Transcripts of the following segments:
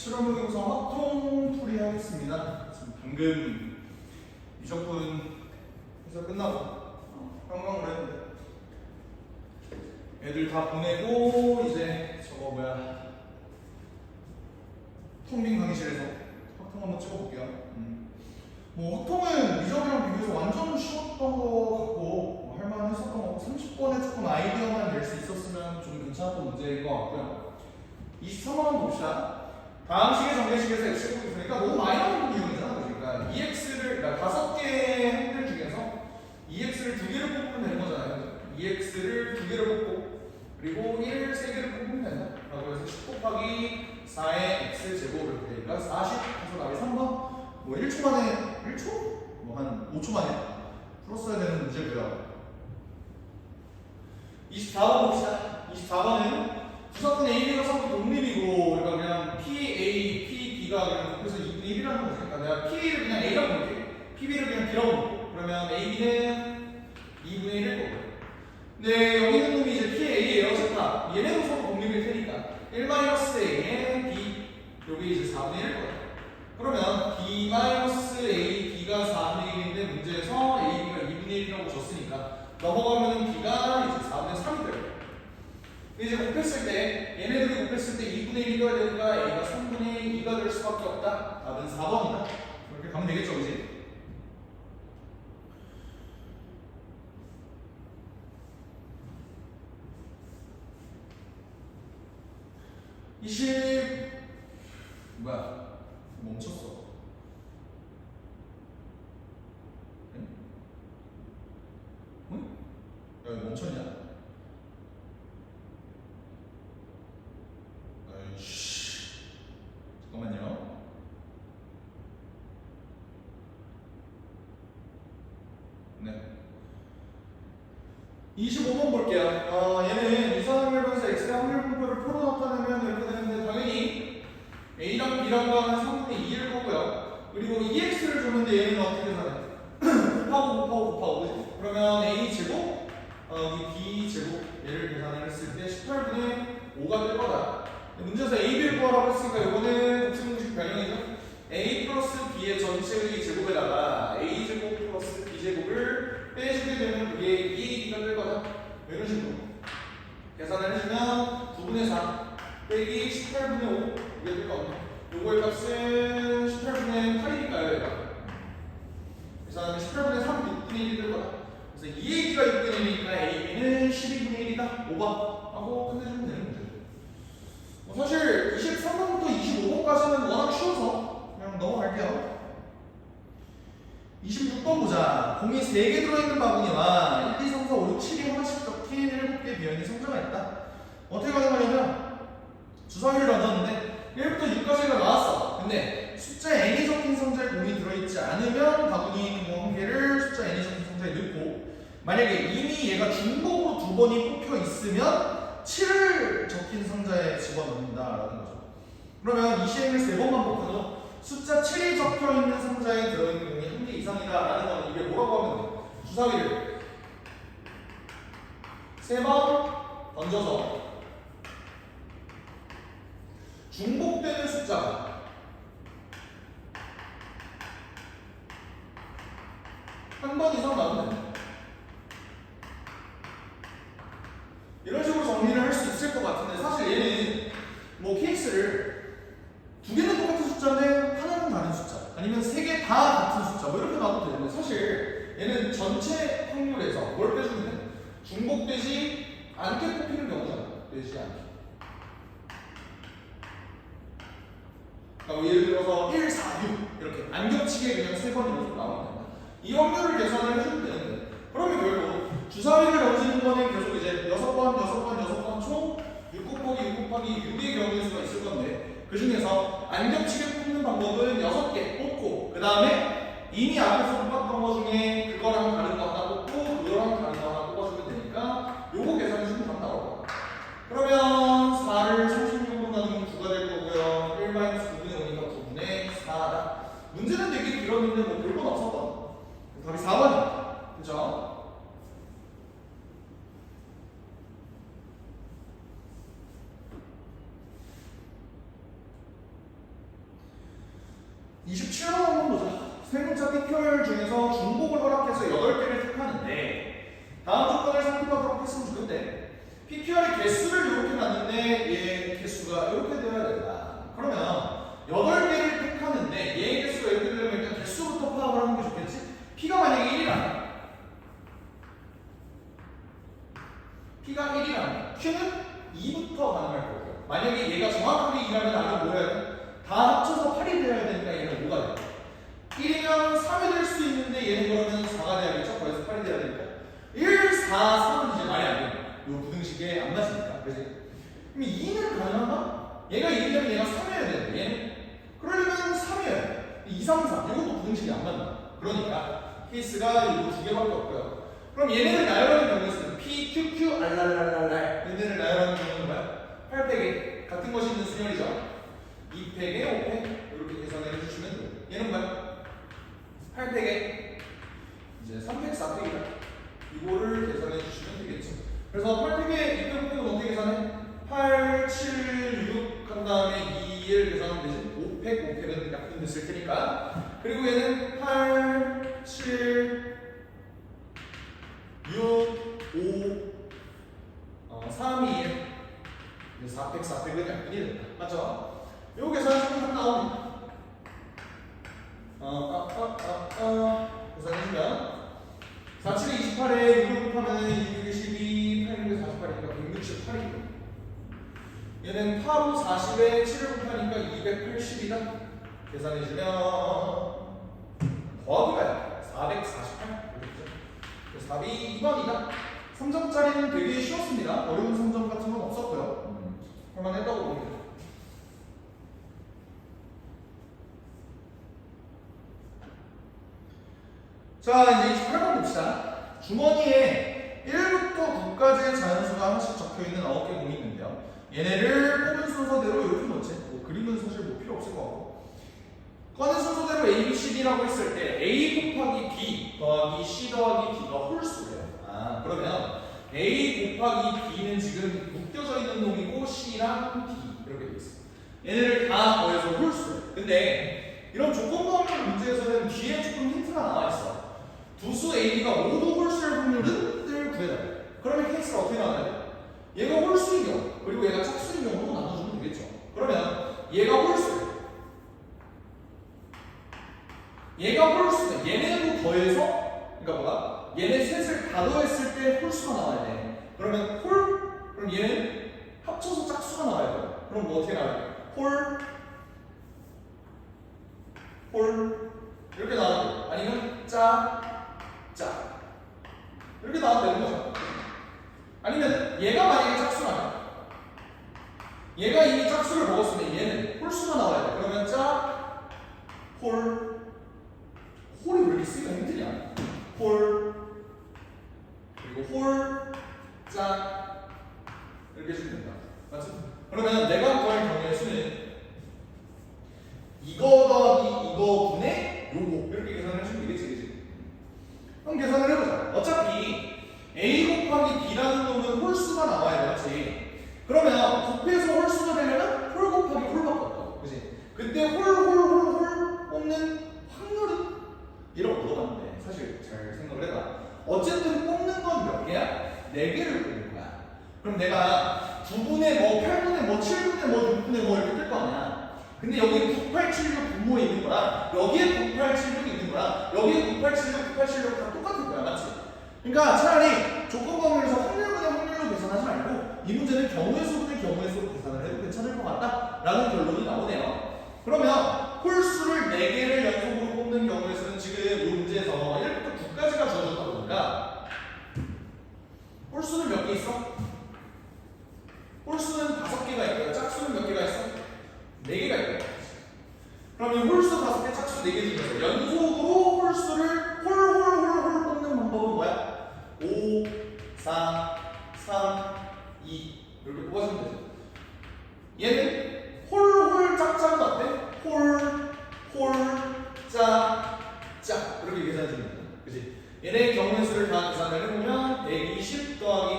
실험의 구성 합동 풀이하겠습니다. 지금 방금 미적분 해서 끝나고 평강을 했는데 애들 다 보내고 이제 저거 뭐야 텅빈 강의실에서 확통 한번 찍어볼게요. 뭐 확통은 미적이랑 비교해서 완전 쉬웠던 거 같고 뭐 할만했었던 거 같고 30번에 조금 아이디어만 낼 수 있었으면 좀 괜찮았던 문제인 것 같고요. 23번 봅시다. 다음 식의 정례식에서 x제곱이 있으니까 너무 많이 나오는 기운이잖아. 그러니까 2x를 그러니까 5개의 행들 중에서 2x를 2개를 뽑으면 되는 거잖아요. 2x를 2개를 뽑고 그리고 1을 3개를 뽑으면 된다. 그래서 10 곱하기 4의 x제곱 이렇게 되니까 40 해서 답이 3번. 뭐 1초 만에 1초? 뭐 한 5초 만에 풀었어야 되는 문제고요. 24번 봅시다. 24번은 부사분 AB가 서로 독립이고 그러니까 그냥 PA, PB가 그냥 그래서 2분의 1이라는 거지. 그러니까 내가 PA를 그냥 A라고 볼게. PB를 그냥 B라고 볼게. 그러면 AB는 2분의 1일 거고요. 근데 여기 있는 놈이 이제 PA예요. 좋다. 얘네도 서로 독립일 테니까 1-A에 B 여기 이제 4분의 1일 거예요. 그러면 B-A, B가 4분의 1인데 문제에서 AB가 2분의 1이라고 줬으니까 넘어가면 B가 이제 4분의 3이 돼요. 이제 곱했을 때 얘네들이 곱했을 때 2분의 1이 돼야 되니까 A가 3분의 2가 될 수밖에 없다. 답은 4번이다. 그렇게 가면 되겠죠, 그지? 뭐야? 멈췄어. 응? 응? 야, 왜 멈췄냐? 아이씨. 잠깐만요. 네. 25번 볼게요. 얘는 이상하면서 x의 확률 분포를 풀어 나타내면 이렇게 되는데 당연히 a랑 b랑 거는 3분의 2일 거고요. 그리고 ex를 줬는데 얘는 어떻게 계산해? 곱하고 그지? 그러면 a 제곱 b 제곱 얘를 계산을 했을 때 18분의 5가 될 거다. 문제에서 a, b를 구하라고 했으니까 이거는 곱셈공식 변형이죠. a 플러스 b의 전체의 제곱에다가 a 제곱 플러스 b 제곱을 빼주게 되면 그게 2ab가 될 거다. 이런 식으로 계산을 해주면 9분의 4 빼기 18분의 5 이게 될 겁니다. 요거의 값은 18분의 8이니까요. 얘가 계산하면 18분의 3 6분의 1이 될 거다. 그래서 2ab가 6분의 1이니까 ab는 12분의 1이다. 5번 하고 끝내주면 되는 문제죠. 사실 23번부터 25번까지는 워낙 쉬워서 그냥 넘어갈게요. 26번 보자. 공이 3개 들어있는 바구니와 1, 2, 3, 4, 5, 6, 7이 하나씩 적힌 7개의 비어있는 상자가 있다. 어떻게 가능하냐면 주사위를 던졌는데 1부터 6까지가 나왔어. 근데 숫자 n이 적힌 상자에 공이 들어있지 않으면 바구니 있는 공 1개를 숫자 n이 적힌 상자에 넣고 만약에 이미 얘가 중복으로 2번이 뽑혀 있으면 7을 적힌 상자에 집어넣는다라는 거죠. 그러면 이 시행을 3번만 뽑아도 숫자 7이 적혀있는 상자에 들어있는 공이 1개 이상이다라는 건 이게 뭐라고 하면 돼? 주사위를 3번 던져서 중복되는 숫자가 한 번 이상 나오면 됩니다. 이런 식으로 정리를 할 수 있을 것 같은데 사실 얘는 뭐 케이스를 2개는 똑같은 숫자인데 하나는 다른 숫자 아니면 3개 다 같은 숫자 뭐 이렇게 나와도 되는데 사실 얘는 전체 확률에서 뭘 빼주면 돼? 중복되지 않게 뽑히는 경우잖아. 되지 않게. 그러니까 예를 들어서 1, 4, 6 이렇게 안 겹치게 그냥 3번 이렇게 나오면 된다. 이 확률을 계산을 해주면 되는데 그러면 결국 주사위를 던지는 거는 계속 이제 6번 총 6 곱하기 6의 경우의 수가 있을 건데 그 중에서 안 겹치게 뽑는 방법은 6개 뽑고 그 다음에 이미 앞에서 뽑았던 거 중에 그거랑 다른 거 하나 뽑고 그거랑 다른 거 하나 뽑아주면 되니까 요거 계산해주면 답 나올 거야. 그러면 4를 36으로 나누면 9가 될 거고요. 1-9분의 5니까 9분의 4다. 문제는 되게 길었는데 뭐 별건 없었던 답이 4번입니다. 그죠? P가 1이라면 Q는 2부터 가능할 거고요. 만약에 얘가 정확하게 2라면 나는 뭐 해야 돼? 다 합쳐서 8이 되어야 되니까 얘는 5가 돼. 1이면 3이 될 수 있는데 얘는 그러면 4가 돼야겠죠? 그래서 8이 돼야 되니까 1, 4, 3은 이제 말이 안 돼요. 요 부등식에 안 맞으니까. 그지? 그럼 2는 가능한가? 얘가 1이면 얘가 3이어야 되는데 얘는? 그러려면 3이어야 돼. 2, 3, 4 이것도 부등식이 안 맞는다. 그러니까 케이스가 이거 두 개밖에 없고요. 그럼 얘네를 나열하는 경우에는 P, Q, Q, 알랄랄랄랄 얘네를 나열하는 경우는 뭐야? 8팩에 같은 것이 있는 수열이죠. 2팩에 5팩 이렇게 계산을 해주시면 돼요. 얘는 뭐야? 8팩에 이제 3팩, 4팩이다. 이거를 계산해 주시면 되겠죠. 그래서 8팩에 2팩, 5팩은 어떻게 계산해? 8, 7, 6 한 다음에 2를 계산하면 되지. 5팩, 5팩은 약분 됐을 테니까. 그리고 얘는 8, 7, 6, 5, 3, 2, 1 4팩, 4팩은 약분이 된다. 맞죠? 요거 계산해주면 나옵니다. 계산해주면 4, 7, 28에 6을 곱하면 212, 8, 6, 48이니까 168이고 얘는 8, 5, 40에 7을 곱하니까 280이다. 계산해주면 더하기 가야 448 이렇게. 그래서 답이 2번이다. 3점짜리는 되게 쉬웠습니다. 어려운 3점 같은 건 없었고요. 할만했다고 봅니다. 자, 이제 28번 봅시다. 주머니에 1부터 9까지의 자연수가 하나씩 적혀있는 9개 공이 있는데요. 얘네를 뽑은 순서대로 이렇게 놓지. 뭐 그림은 사실 뭐 필요 없을 것 같고. 꺼낸 순서대로 A, B, C, D라고 했을 때 A 곱하기 B 더하기 C 더하기 D가 홀수예요. 그러면 A 곱하기 B는 지금 묶여져 있는 놈이고 C랑 D 이렇게 돼 있어. 얘네를 다 더해서 홀수예요. 근데 이런 조건부합률 문제에서는 뒤에 조금 힌트가 나와 있어. 두수 AB가 모두 홀수일 확률을 구해달래. 그러면 케이스가 어떻게 나와야 돼? 얘가 홀수인 경우 그리고 얘가 짝수인 경우로 나눠주면 되겠죠. 그러면 얘가 홀수 얘가 홀수는 얘네도 더해서 그러니까 뭐야? 얘네 셋을 다 더했을 때 홀수가 나와야 돼. 그러면 그럼 얘는 합쳐서 짝수가 나와야 돼. 그럼 뭐 어떻게 나와야 돼? 홀 이렇게 나와야 돼. 아니면 짜 이렇게 나와도 되는 거죠. 아니면 얘가 만약에 짝수라면 얘가 이미 짝수를 먹었으면 얘는 홀수가 나와야 돼. 그러면 홀이 왜 이렇게 쓰기가 힘드냐? 그리고 이렇게 해주면 된다. 맞지? 그러면 내가 구할 경우의 수는 이거 더하기 이거 분의 요거 이렇게 계산을 해주면 되겠지, 그치? 그럼 계산을 해보자. 어차피 A 곱하기 B라는 놈은 홀수가 나와야 돼, 맞지? 그러면 곱해서 홀수가 되려면 홀 곱하기 홀밖에 없다, 그치? 그때 홀 뽑는 확률은? 이라고 물어봤는데 사실 잘 생각을 해봐. 어쨌든 뽑는 건 몇 개야? 4개를 뽑는 거야. 그럼 내가 9분의 뭐, 8분의 뭐, 7분의 뭐, 6분의 뭐 이렇게 뜰 거 아니야. 근데 여기에 9876 분모에 있는 거랑 여기에 9876이 있는 거랑 여기에 9876 다 똑같은 거야, 맞지? 그러니까 차라리 조건부합률에서 확률분의 확률로 계산하지 말고 이 문제는 경우의 수분의 경우의 수로 계산을 해도 괜찮을 것 같다라는 결론이 나오네요. 그러면 홀수를 4개를 연속으로 뽑는 경우에서는 지금 이 문제에서 1부터 9까지가 주어졌다 보니까 홀수는 몇 개 있어? 홀수는 5개가 있고요. 짝수는 몇 개가 있어? 4개가 있고요. 그러면 홀수 5개, 짝수 4개 중에서 연속으로 홀수를 홀 뽑는 방법은 뭐야? 5, 4, 3, 2 이렇게 뽑아주면 되죠. 얘는 홀 짝짝은 어때? 짝 이렇게 계산해 주면 됩니다. 그치? 얘네 경우의 수를 다 계산을 해보면 120 더하기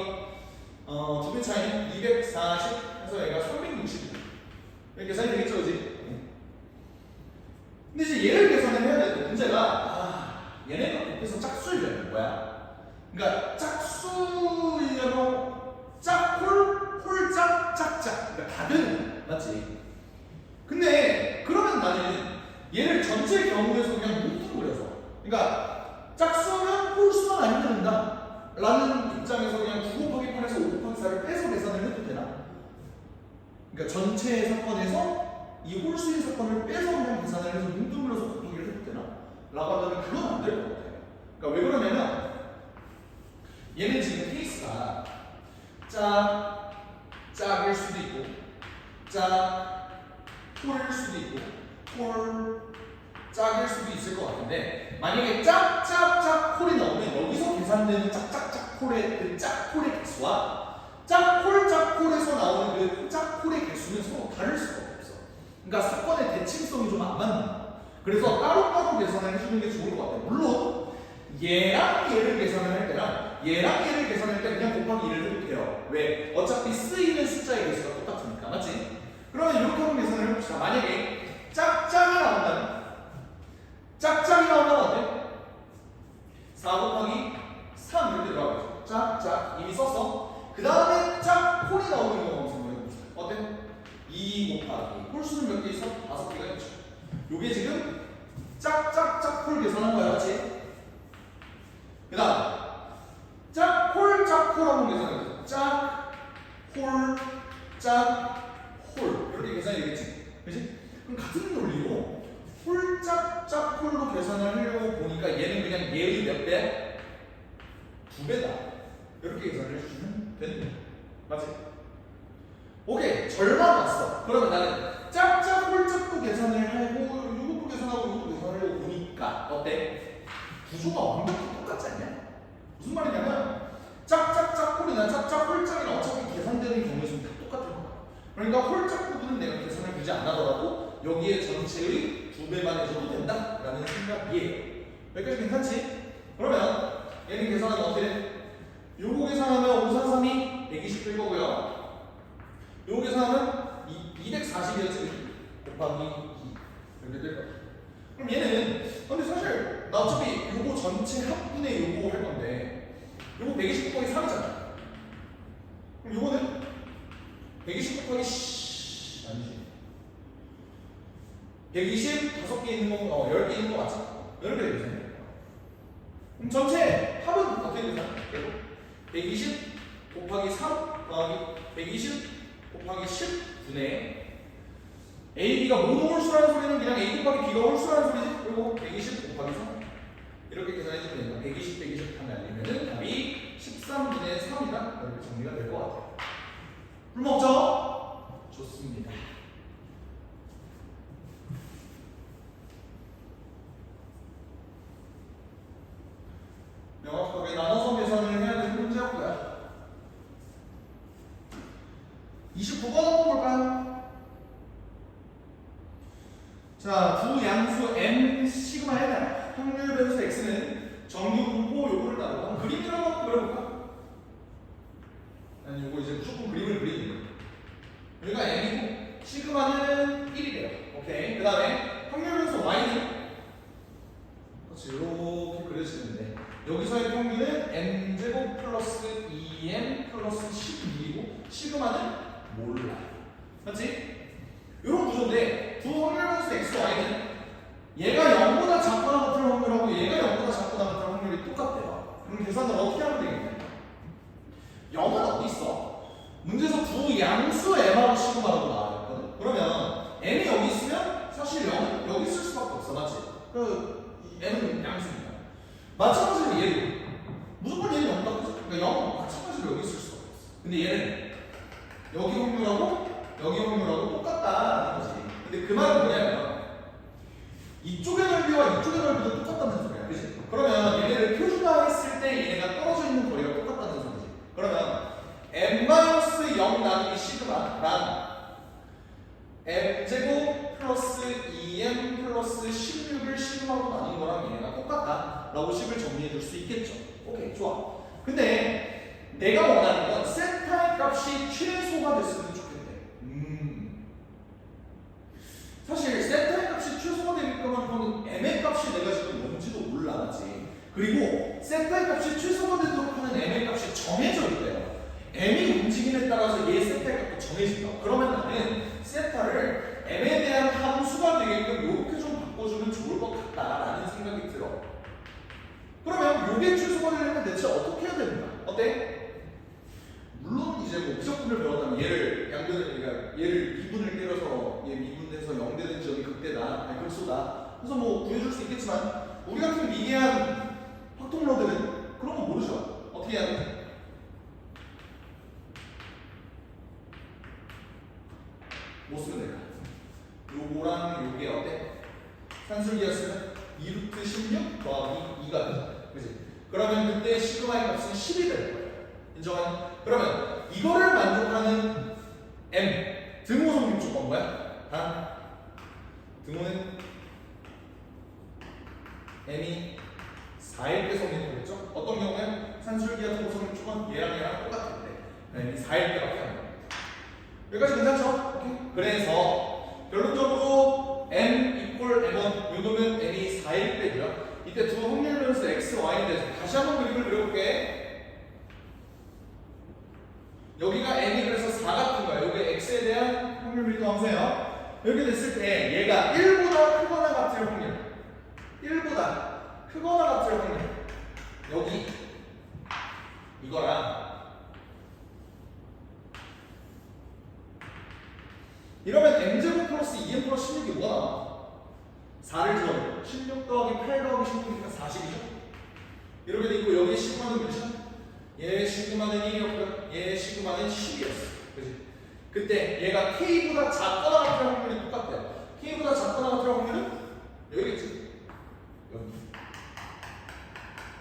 두 배 차이는 240 해서 얘가 360 이렇게 계산이 되겠죠, 그치? 근데 이제 얘를 계산을 해야 되는데 문제가 얘네가 곱해서 짝수이려면 뭐야? 그러니까 짝수이려면 짝짝 그러니까 다 되는 거야, 맞지? 근데 그러면 나는 얘를 전체 경우에서 그냥 뭉뚱그려서 그러니까 짝수면 홀수만 아니면 된다. 라는 입장에서 그냥 9 곱하기 8에서 5 곱하기 4를 빼서 계산을 해도 되나? 그러니까 전체 사건에서 이 홀수의 사건을 빼서 그냥 계산을 해서 눈두물러서 곱하기를 해도 되나? 라고 하면 그건 안 될 것 같아요. 그러니까 왜 그러냐면 얘는 지금 케이스가 짝일 수도 있고 홀일 수도 있고 짝일 수도 있을 것 같은데 만약에 홀이 나오면 여기서 계산되는 홀의 그 홀의 개수와 홀에서 나오는 그 홀의 개수는 서로 다를 수가 없어. 그러니까 사건의 대칭성이 좀 안 맞는 거야. 그래서 따로따로 계산을 해주는 게 좋을 것 같아요. 물론 얘랑 얘를 계산을 할 때랑 얘랑 얘를 계산할 때 그냥 곱하기 1을 해도 돼요. 왜? 어차피 쓰이는 숫자의 개수가 똑같으니까. 맞지? 그러면 이렇게 한번 계산을 해봅시다. 만약에 짝이 나온다면 어때? 4 곱하기 3 이렇게 들어가겠죠. 짝 이미 썼어. 그 다음에 홀이 나오는 경우가 한번 생각해봅시다. 어때? 2 곱하기 홀수는 몇 개 있어? 5개가 있죠. 요게 지금 홀 계산한 거야. 맞지? 그 다음 홀 한번 계산해보자. 홀 이렇게 계산이 되겠지? 그치? 그럼 같은 논리로 홀로 계산을 하려고 보니까 얘는 그냥 얘의 몇 배? 2배다. 이렇게 계산을 해주시면 되는 거야. 맞지? 오케이, 절반 왔어. 그러면 나는 홀짝도 계산을 하고 이것도 계산하고 이것도 계산하려고 보니까 어때? 구조가 완벽히 똑같지 않냐? 무슨 말이냐면 홀이나 홀짝이나 어차피 계산되는 경우에 좀 다 똑같은 거야. 그러니까 홀짝 부분은 내가 계산을 굳이 안 하더라도 여기에 전체의 2배만 해줘도 된다라는 생각이에요. 여기까지 괜찮지? 그러면 얘는 계산하면 어떻게 돼? 요거 계산하면 543이 120될 거고요. 요거 계산하면 240이었지? 곱하기 2 이렇게 될 거야. 그럼 얘는 근데 사실 나 어차피 요거 전체 합분의 요거 할 건데 요거 120 곱하기 3이잖아. 그럼 요거는 120 곱하기 아니지 120 5개 있는 거 10개 있는 거 맞지? 이렇게 되잖아요. 그럼 전체 합은 어떻게 되잖아? 120 곱하기 3 더하기 120 곱하기 10분의 A, B가 모두 홀수라는 소리는 그냥 A 곱하기 B가 홀수라는 소리지? 그리고 120 곱하기 3 이렇게 계산해주면 됩니다. 120 하면 알리면은 답이 13분의 3이다 이렇게 정리가 될 것 같아요. 물 먹죠? 좋습니다. 명확하게 나눠서 계산을 해야 되는 문제였고요. 29번 한번 볼까요? 자, 두 양수 m 시그마 n 확률 변수 x는 정규 분포 요거를 따르고 그림이라고 한번 그려볼까? 아니 요거 이제 무조건 그림을 그리는 거예요. 여기가 m이고 시그마는 1이래요. 오케이. 그 다음에 확률 변수 y는 그렇지 이렇게 그려지는데 여기서의 평균은 m제곱 플러스 2m 플러스 12이고 시그마는 몰라요. 맞지? 이런 구조인데 두 확률 변수 x, y는 얘가 0보다 작거나 같은 확률하고 얘가 0보다 작거나 같은 확률이 똑같대요. 그럼 계산을 어떻게 하면 되겠냐? 0은 어디 있어? 문제에서 두 양수 m하고 시그마라고 나와있거든. 그러면 m이 여기 있으면 사실 0은 여기 있을 수밖에 없어. 맞지? m은 양수니까. 마찬가지로 얘도 무조건 얘는 0다. 그치? 그러니까 0은 마찬가지로 여기 있을 수가 없어. 근데 얘는 여기 확률하고 똑같다는 거지. 근데 그 말은 뭐냐면 이쪽의 넓이와 이쪽의 넓이도 똑같다는 소리야. 그치? 그러면 얘네를 표준화했을 때 얘네가 떨어져 있는 거리가 똑같다는 소리지. 그러면 m-0 나누기 시그마랑 m제곱 플러스 2m 플러스 16을 시그마로 나눈 거랑 얘네가 똑같다 라고 식을 정리해 줄 수 있겠죠. 오케이, 좋아. 근데 내가 원하는 건 세타의 값이 최소가 됐으면 좋겠대. 사실 세타의 값이 최소가 되니까만 하는 m의 값이 내가 지금 뭔지도 몰라. 맞지? 그리고 세타의 값이 최소가 되도록 하는 m의 값이 정해져 있대요. m이 움직임에 따라서 얘 세타의 값도 정해진다. 그러면 나는 세타를 m에 대한 함수가 되게끔 이렇게 좀 바꿔주면 좋을 것 같다라는 생각이 들어. 그러면 요게 최소가 되려면 대체 어떻게 해야 됩니까? 어때? 물론 이제 뭐 미적분을 배웠다면 얘를 양변을 그러니까 얘를 미분을 때려서 얘 미분돼서 0되는 지점이 극대다, 아니 극소다. 그래서 뭐 구해줄 수 있겠지만 우리 같은 미개한 확통러들은 그런 거 모르죠. 어떻게 해야 돼? 뭐 쓰면 될까? 요거랑 요게 어때? 산술기였으면 2루트 16 더하기 2가 되잖아. 그치? 그러면 그때 시그마의 값은 10이 될 거예요. 인정하니? 그러면 이거를 만족하는 M 등호 성립 조건 뭐야? 단 등호는 M이 4일 때 성립되겠죠? 어떤 경우에 산술기와 등호 성립 조건 얘랑 똑같은데 M이 4일 때밖에 안 돼요. 여기까지 괜찮죠? 오케이? 그래서 결론적으로 M 이퀄 M1 요놈은 M이 4일 때고요. 이때 두 확률 변수 X, Y에 대해서 다시 한번 그림을 그려볼게. 여기가 M이 그래서 4 같은 거야. 여기 X에 대한 확률 밀도 함수예요. 이렇게 됐을 때 얘가 1보다 크거나 같을 확률 1보다 크거나 같을 확률 여기 이거랑 이러면 m제곱 플러스 2m 플러스 16이 뭐가 나와? 4를 지워요. 16 더하기 8 더하기 16이니까 40이죠? 이렇게 돼 있고 여기 시그마는 몇이야? 얘 시그마는 1이었고요. 얘 시그마는 10이었어. 그치? 그때 얘가 K보다 작거나 같을 확률이 똑같대요. K보다 작거나 같을 확률은 여기겠지? 여기.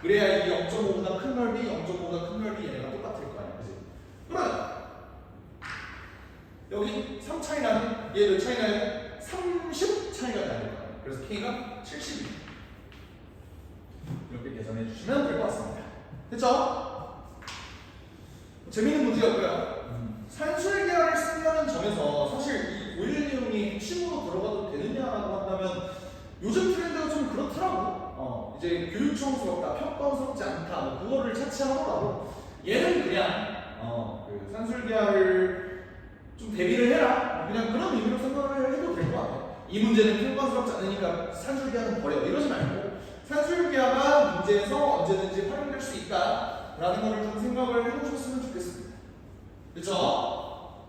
그래야 이 0.5보다 큰 넓이, 0.5보다 큰 넓이 얘네가 똑같을 거 아니야. 그치? 그러면 여기 3 차이 나는 얘 몇 차이 나요? 30 차이가 나는 거예요. 그래서 K가 70입니다. 이렇게 계산해 주시면 될 것 같습니다. 됐죠? 재미있는 문제였고요. 산술계열을 쓴다는 점에서 사실 이 고일 내용이 핵심으로 들어가도 되느냐라고 한다면 요즘 트렌드가 좀 그렇더라고. 이제 교육청스럽다, 평가스럽지 않다, 뭐 그거를 차치하더라도 얘는 그냥 그 산술계열을 좀 대비를 해라. 그냥 그런 의미로 생각을 해도 될 것 같아요. 이 문제는 평가스럽지 않으니까 산술기하는 버려. 이러지 말고 산술기하가 문제에서 언제든지 활용될 수 있다라는 걸 좀 생각을 해보셨으면 좋겠습니다. 그렇죠?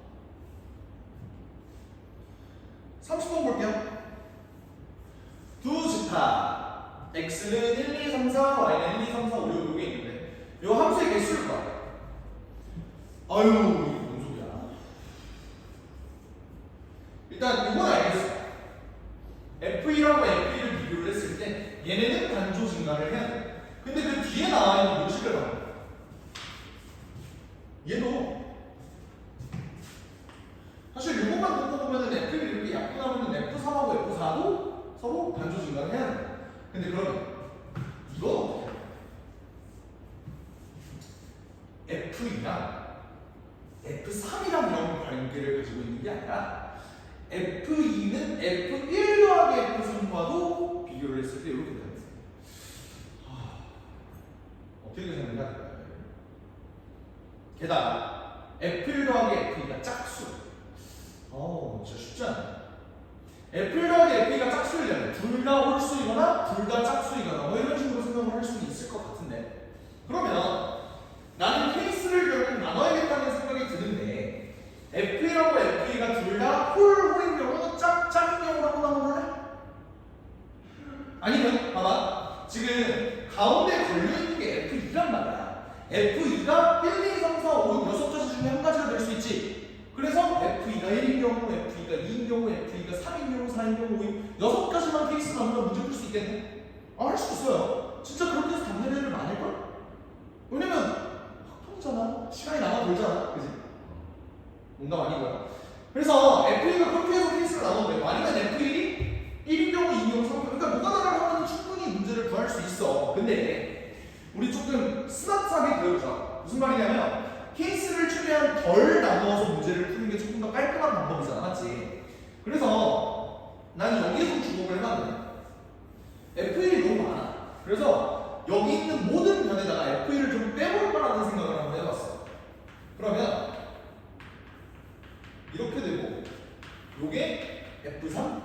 30번 볼게요. 두 집합 x는 1, 2, 3, 4, y는 1, 2, 3, 4, 5, 6 이게 있는데 이 함수의 개수를 봐. 아유 이게 뭔 소리야. 일단 이건 알겠어. F1하고 F2를 비교를 했을 때 얘네는 단조 증가를 해야 돼. 근데 그 뒤에 나와 있는 요식을 봐. 얘도 사실 이것만 듣고 보면은 F1이 이렇게 약분하면 F3하고 F4도 서로 단조 증가를 해야 돼. 근데 그러면 이건 어떻게 해? F2랑 F3이랑 이런 관계를 가지고 있는 게 아니라 F2는 F1 더하기 F3과도 비교를 했을 때 이렇게 됩니다. 어떻게 생각해야 될까요? 게다가 F1 더하기 F2가 짝수. 진짜 쉽지 않아요. F1 더하기 F2가 짝수이잖아요. 둘 다 홀수이거나 둘 다 짝수이거나 뭐 이런 식으로 생각을 할 수는 있을 것 같은데 그러면 나는 케이스를 결국 나눠야겠다는 생각이 드는데 F1하고 F2가 둘 다 홀인 경우 짝인 경우라고 나눠볼래? 아니면 봐봐 지금 가운데 걸려있는 게 F2란 말이야. F2가 1, 2, 3, 4, 5, 6, 6가지 중에 한 가지가 될 수 있지. 그래서 F2가 1인 경우, F2가 2인 경우, F2가 3인 경우, 4인 경우, 5인 6가지만 케이스 나누면 문제 풀 수 있겠네? 할 수 있어요. 진짜 그런 데서 답는 애들 많을걸? 왜냐면 학통이잖아. 시간이 남아 돌잖아. 그지? 농담 아니고요. 그래서 F2가 그렇게 해서 케이스를 나눠도 돼요. 아니면 F1이 1인 경우, 2인 경우, 3인 경우. 그러니까 뭐가 나가면 충분히 문제를 구할 수 있어. 근데 우리 조금 스마트하게 배우자. 무슨 말이냐면 케이스를 최대한 덜 나누어서 문제를 푸는 게 조금 더 깔끔한 방법이잖아. 맞지? 그래서 나는 여기에서 주목을 해봤는데 F1이 너무 많아. 그래서 여기 있는 모든 변에다가 F1을 좀 빼볼까라는 생각을 한번 해봤어. 그러면 이렇게 되고 요게 F3,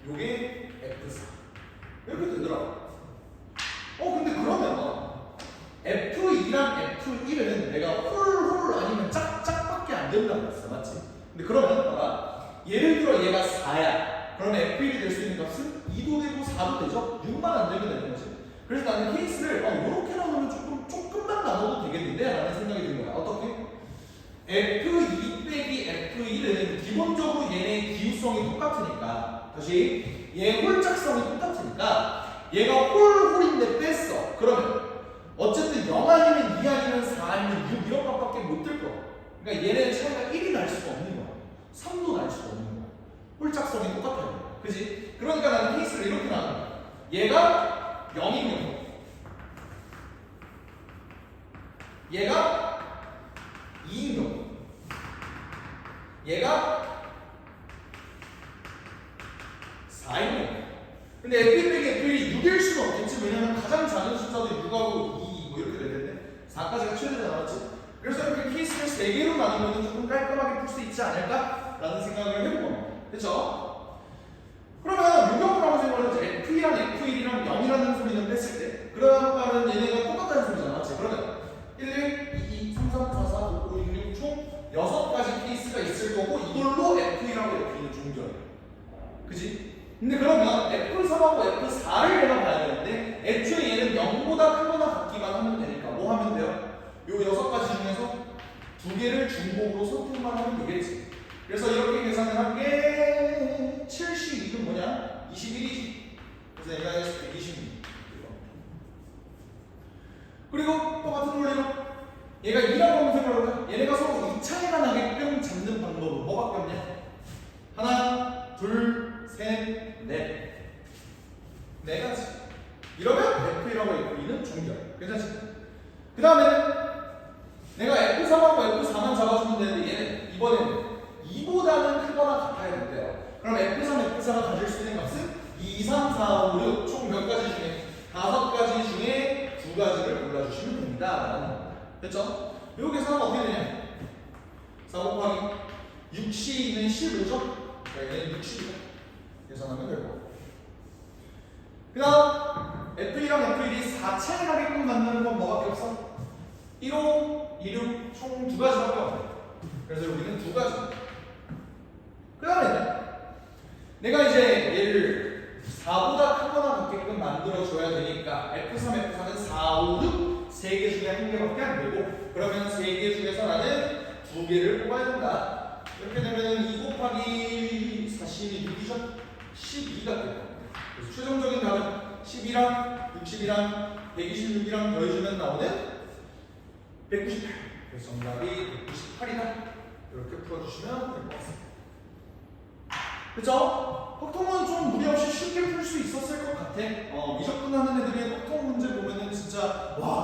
요게 F4 이렇게 되더라고. 근데 그러면 F2랑 F1 1은 내가 홀 아니면 짝짝밖에 안 된다고 했어. 맞지? 근데 그러면 봐봐. 예를 들어 얘가 4야. 그러면 F1이 될 수 있는 값은 2도 되고 4도 되죠? 6만 안 되면 되는 거지. 그래서 나는 케이스를 이렇게 나누면 조금만 나눠도 되겠는데? 라는 생각이 든 거야. 어떻게? F2 빼기 F1은 기본적으로 얘네 기우성이 똑같으니까 다시 얘 홀짝성이 똑같으니까 얘가 홀인데 뺐어. 그러면 어쨌든 0 아니면 2 아니면 4 아니면 6 이런 값밖에 못 들 거야. 그러니까 얘네 차이가 1이 날 수가 없는 거야. 3도 날 수가 없는 거야. 홀짝성이 똑같아야 돼. 그지? 그러니까 나는 케이스를 이렇게 나눈 거야. 얘가 0이면 얘가 2인 얘가 4인 근데 F1 빼기 F1이 6일 수는 없겠지. 왜냐면 가장 작은 숫자도 6하고 2 뭐 이렇게 될 텐데 4까지가 최대잖아. 맞지? 그래서 이렇게 케이스를 3개로 나누면 조금 깔끔하게 풀 수 있지 않을까? 라는 생각을 해본 겁니다. 그쵸? 그러면 유경우라고 생각하면 F2랑 F1이랑 0이라는 소리는 뺐을 때 그런 말은 얘네가 똑같다는 소리잖아. 맞지? 그러면 1, 2, 3, 4, 5, 6, 6 총 6가지 케이스가 있을 거고 이걸로 F1하고 F2는 종결해. 그지? 근데 그러면 F3하고 F4를 내가 봐야 되는데 애초에 얘는 0보다 크거나 같기만 하면 되니까 뭐 하면 돼요? 요 6가지 중에서 2개를 중복으로 선택만 하면 되겠지. 그래서 이렇게 계산을 한 게 72는 뭐냐? 21이지. 그래서 얘가 126. 그리고 똑같은 논리로 얘가 2라고 생각해볼까? 얘네가 서로 2차이가 나게끔 잡는 방법은 뭐가 없냐? 하나, 둘, 셋, 넷. 4가지. 이러면 F1하고 F2는 종결. 괜찮지? 그 다음에는 내가 F3하고 F4만 잡아주면 되는데 얘는 이번에는 2보다는 크거나 같아야 된대요. 그럼 F3, F4가 가질 수 있는 값은 2, 3, 4, 5, 6 총 몇 가지 중에 5가지 중에 2가지를 골라주시면 됩니다. 됐죠? 요 계산은 어떻게 되냐? 4 곱하기 6C는 15죠? 그러니까 얘는 60이죠? 계산하면 될 거고. 그 다음 F1이랑 F1이 4차에 가게끔 만드는 건 뭐밖에 없어? 1호, 26, 총 2가지밖에 없어. 그래서 여기는 2가지. 그 다음에 내가 이제 얘를 4보다 크거나 같게끔 만들어줘야 되니까 F3, F4는 4, 5, 6 3개 중에 1개밖에 안 되고 그러면 3개 중에서 나는 2개를 뽑아야 된다. 이렇게 되면 2 곱하기 4이 6이죠? 12가 돼요. 그래서 최종적인 답은 12랑 60이랑 126이랑 더해주면 나오는 198. 그래서 정답이 198이다. 이렇게 풀어주시면 될 것 같습니다. 그쵸? 확통은 좀 무리 없이 쉽게 풀 수 있었을 것 같아. 미적분 하는 애들이 확통 문제 보면은 진짜 와